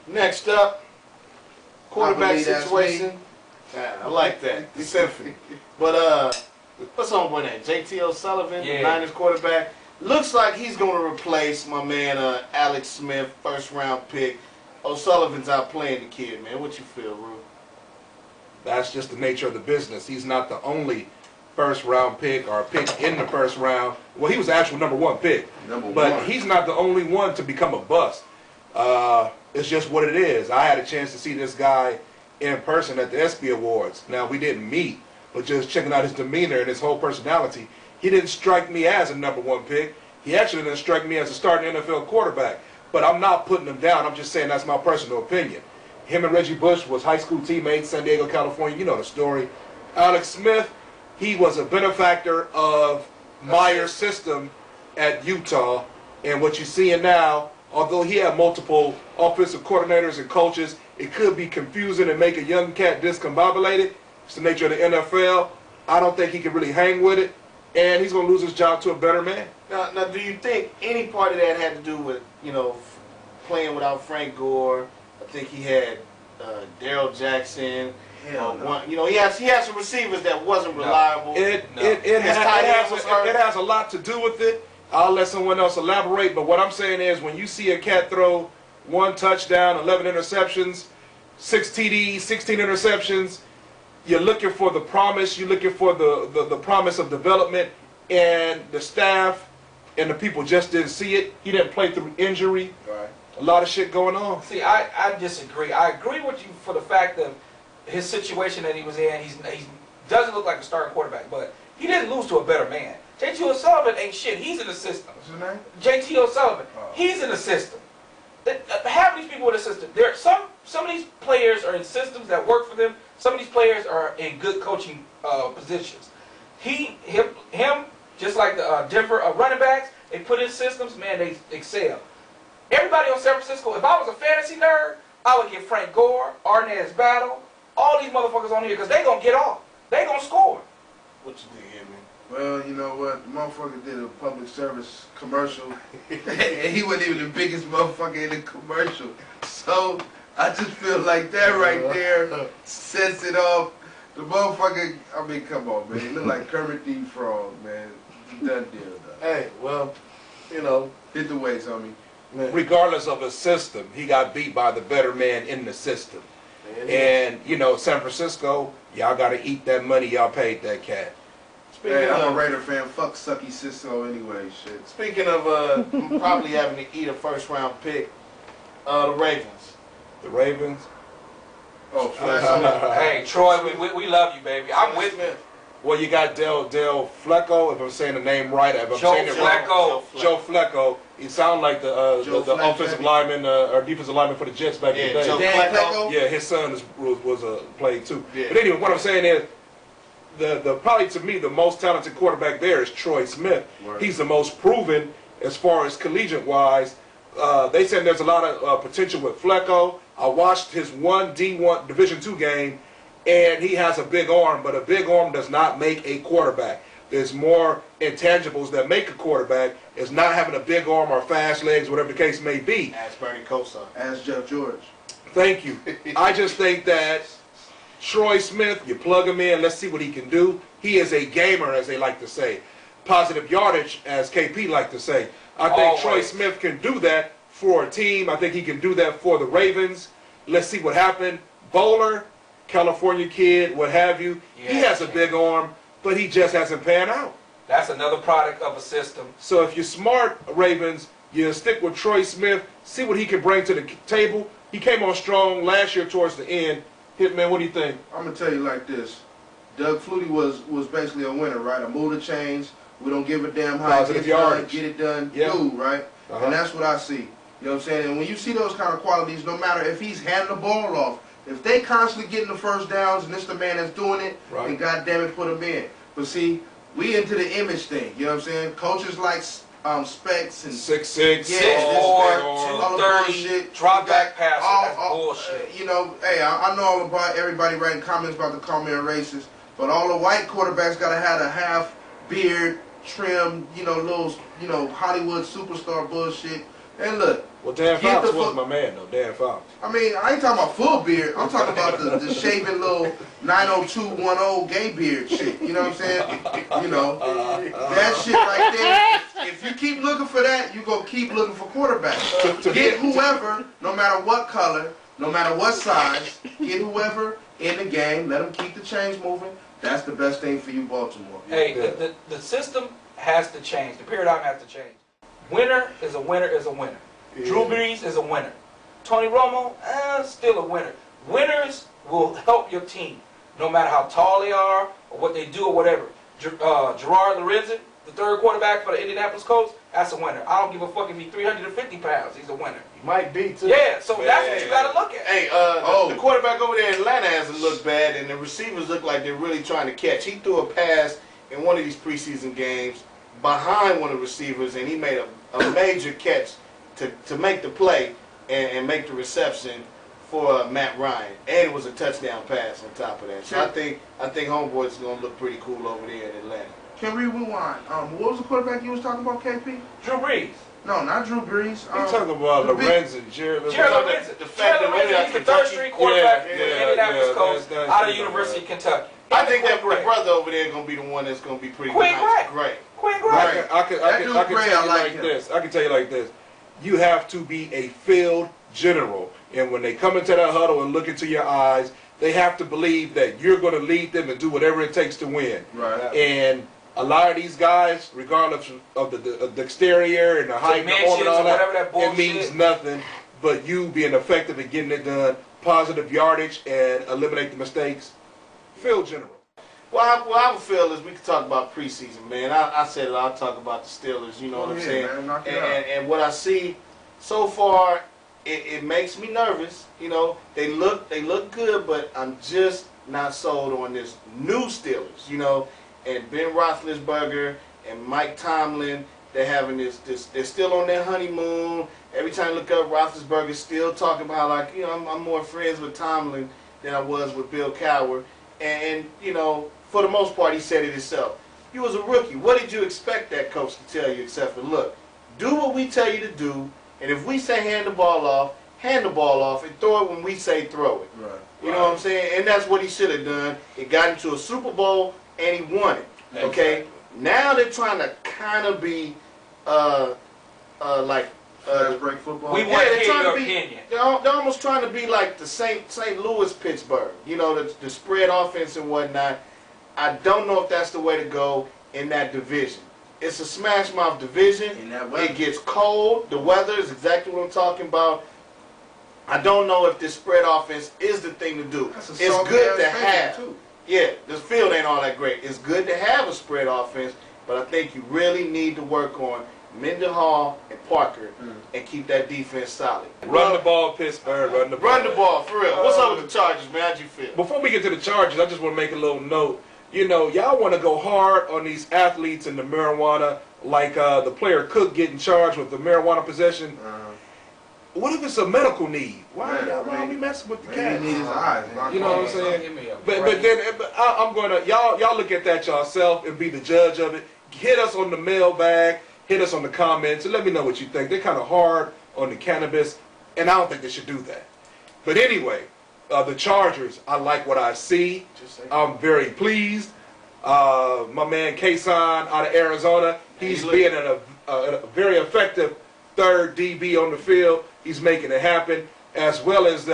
Next up, quarterback situation. I like that. Symphony. But what's on boy name? JT O'Sullivan, Niners quarterback. Looks like he's going to replace my man Alex Smith, first round pick. O'Sullivan's out playing the kid, man. What you feel, Rue? That's just the nature of the business. He's not the only first round pick or pick in the first round. Well, he was the actual #1 pick. But he's not the only one to become a bust. It's just what it is. I had a chance to see this guy in person at the ESPY Awards. Now, we didn't meet, but just checking out his demeanor and his whole personality, he didn't strike me as a #1 pick. He actually didn't strike me as a starting NFL quarterback. But I'm not putting him down. I'm just saying that's my personal opinion. Him and Reggie Bush was high school teammates, San Diego, California. You know the story. Alex Smith, he was a benefactor of Meyer's system at Utah. And what you're seeing now, although he had multiple offensive coordinators and coaches, it could be confusing and make a young cat discombobulated. It's the nature of the NFL. I don't think he can really hang with it. And he's going to lose his job to a better man. Now, do you think any part of that had to do with, playing without Frank Gore? I think he had Darrell Jackson. He had some receivers that wasn't reliable. It has a lot to do with it. I'll let someone else elaborate. But what I'm saying is, when you see a cat throw 1 touchdown, 11 interceptions, 6 TDs, 16 interceptions, you're looking for the promise. You're looking for the promise of development, and the staff and the people just didn't see it. He didn't play through injury. Right. A lot of shit going on. See, I disagree. I agree with you for the fact that his situation that he was in, he doesn't look like a starting quarterback, but he didn't lose to a better man. JT O'Sullivan ain't shit. He's in the system. What's his name? JT O'Sullivan. Oh. He's in the system. Half of these people in the system. Some of these players are in systems that work for them. Some of these players are in good coaching positions. Him, just like the Denver running backs, they put in systems, man, they excel. Everybody on San Francisco, if I was a fantasy nerd, I would get Frank Gore, Arnaz Battle, all these motherfuckers on here, because they going to get off. They going to score. What you think here, man? Well, you know what? The motherfucker did a public service commercial, and he wasn't even the biggest motherfucker in the commercial. So, I just feel like that right there sets it off. The motherfucker, I mean, come on, man. He look like Kermit the Frog, man. Done deal, though. Hey, well, hit the weights, homie. Regardless of his system, he got beat by the better man in the system. And, San Francisco, y'all got to eat that money y'all paid that cat. Hey, I'm a Raider fan. Fuck Sucky Cisco anyway, shit. Speaking of probably having to eat a first-round pick, the Ravens. The Ravens? Oh, hey, Troy, we love you, baby. I'm with you. Well, you got Del Flecko, if I'm saying the name right. If I'm saying it right. Joe Flecko. He sounded like the offensive lineman or defensive lineman for the Jets back in the day. Joe Flecko. Yeah, his son was played too. Yeah. But anyway, what I'm saying is, the probably to me the most talented quarterback there is Troy Smith. Right. He's the most proven as far as collegiate wise. They said there's a lot of potential with Flecko. I watched his one D1 Division II game, and he has a big arm, but a big arm does not make a quarterback. There's more intangibles that make a quarterback. It's not having a big arm or fast legs, whatever the case may be. Ask Bernie Kosar. Ask Jeff George. Thank you. I just think that Troy Smith, you plug him in, let's see what he can do. He is a gamer, as they like to say. Positive yardage, as KP like to say. I think Troy Smith can do that for a team. I think he can do that for the Ravens. Let's see what happened. Bowler, California kid, what have you. Yeah, he has a big arm, but he just hasn't panned out. That's another product of a system. So if you're smart, Ravens, you stick with Troy Smith, see what he can bring to the table. He came on strong last year towards the end. Hitman, what do you think? I'm going to tell you like this. Doug Flutie was basically a winner, right? A move to change. We don't give a damn how it gets done, get it done, do, right? And that's what I see. You know what I'm saying? And when you see those kind of qualities, no matter if he's handing the ball off, if they constantly getting the first downs and it's the man that's doing it, then goddamn it, put him in. But see, we into the image thing. You know what I'm saying? Coaches like specs and 6'6", 6'4", 230, drop back passer. That's bullshit. Hey, I know all about everybody writing comments about the call me a racist, but all the white quarterbacks gotta have a half beard, trim, little, Hollywood superstar bullshit. And look. Well, Dan Fouts was my man, though. Dan Fouts. I mean, I ain't talking about full beard. I'm talking about the shaving little 90210 gay beard shit. You know what I'm saying? You know, that shit right there. If you keep looking for that, you gonna keep looking for quarterbacks. Get whoever, no matter what color, no matter what size, get whoever in the game. Let them keep the chains moving. That's the best thing for you, Baltimore. Hey, the system has to change. The paradigm has to change. Winner is a winner is a winner. Yeah. Drew Brees is a winner. Tony Romo, still a winner. Winners will help your team, no matter how tall they are or what they do or whatever. Gerard Lorenzen, the third quarterback for the Indianapolis Colts, that's a winner. I don't give a fuck if he's 350 pounds. He's a winner. He might be, too. Yeah, so that's what you got to look at. Hey, the quarterback over there in Atlanta hasn't looked bad, and the receivers look like they're really trying to catch. He threw a pass in one of these preseason games behind one of the receivers, and he made a major catch to make the play and make the reception for Matt Ryan, and it was a touchdown pass on top of that. So I think homeboy's gonna look pretty cool over there in Atlanta. Can we rewind? What was the quarterback you was talking about, KP? Drew Brees. No, not Drew Brees. You talking about Lorenzen, Jared Lorenzen. The fact that he's the third string quarterback for the Indianapolis Colts out of the University of Kentucky. I think that the brother over there is gonna be the one that's gonna be pretty great. Quinn Gray. I can tell you like this. I can tell you like this. You have to be a field general. And when they come into that huddle and look into your eyes, they have to believe that you're going to lead them and do whatever it takes to win. Right. And a lot of these guys, regardless of the exterior and the height and the arm and all that, it means nothing but you being effective at getting it done, positive yardage, and eliminate the mistakes. Field general. Well, I would feel is we could talk about preseason, man. I said it. I'll talk about the Steelers. You know what I'm saying? Man, and what I see so far, it makes me nervous. You know, they look good, but I'm just not sold on this new Steelers. You know, and Ben Roethlisberger and Mike Tomlin, they're having this. They're still on their honeymoon. Every time I look up, Roethlisberger's still talking about like, you know, I'm more friends with Tomlin than I was with Bill Cowher. And you know, for the most part, he said it himself. You was a rookie. What did you expect that coach to tell you except for, look, do what we tell you to do, and if we say hand the ball off, and throw it when we say throw it. Right. You know what I'm saying? And that's what he should have done. He got into a Super Bowl, and he won it. Okay? Exactly. Now they're trying to kind of be like... break football. We want to hear your opinion. They're almost trying to be like the St. Louis, Pittsburgh. You know, the spread offense and whatnot. I don't know if that's the way to go in that division. It's a smash mouth division. It gets cold. The weather is exactly what I'm talking about. I don't know if this spread offense is the thing to do. It's good to have. Too. Yeah, this field ain't all that great. It's good to have a spread offense, but I think you really need to work on Mendenhall and Parker and keep that defense solid. Run the ball, Pittsburgh. Run the ball, for real. What's up with the Chargers, man? How'd you feel? Before we get to the Chargers, I just want to make a little note. You know, y'all want to go hard on these athletes and the marijuana, like the player Cook getting charged with the marijuana possession. What if it's a medical need? Why are we messing with the cats? He need his eyes. You know what I'm saying? But I'm gonna y'all look at that yourself and be the judge of it. Hit us on the mailbag. Hit us on the comments and let me know what you think. They're kind of hard on the cannabis, and I don't think they should do that. But anyway, the Chargers, I like what I see. I'm very pleased. My man Kason out of Arizona, he's being a very effective third DB on the field. He's making it happen, as well as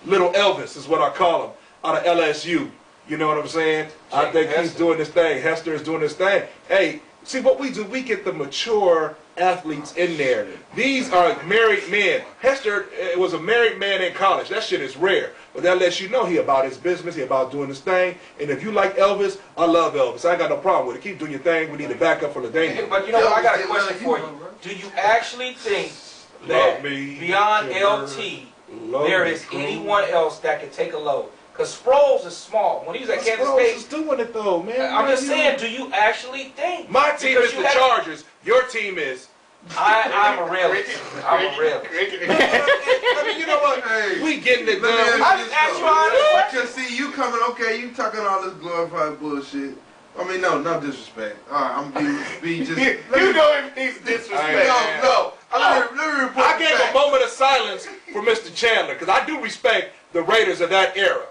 Little Elvis is what I call him, out of LSU. You know what I'm saying? I think he's doing this thing. Hester is doing this thing. Hey, see what we do, we get the mature athletes in there. These are married men. Hester was a married man in college. That shit is rare. But that lets you know he about his business, he about doing his thing. And if you like Elvis, I love Elvis. I ain't got no problem with it. Keep doing your thing. We need a backup for the danger. But you know what? I got a question for you. Do you actually think that beyond LT, there is anyone else that can take a load? Because Sproles is small. When he was at Kansas State, is doing it though, man. I'm just saying, do you actually think? My team is the Chargers. Your team is. I'm a realist. I'm a realist. I mean, you know what? Hey, we getting it done. I just asked you all this question. Because see, you coming, okay, you talking all this glorified bullshit. I mean, no disrespect. All right, I'm be just. You know it needs disrespect. No. I gave a moment of silence for Mr. Chandler because I do respect the Raiders of that era.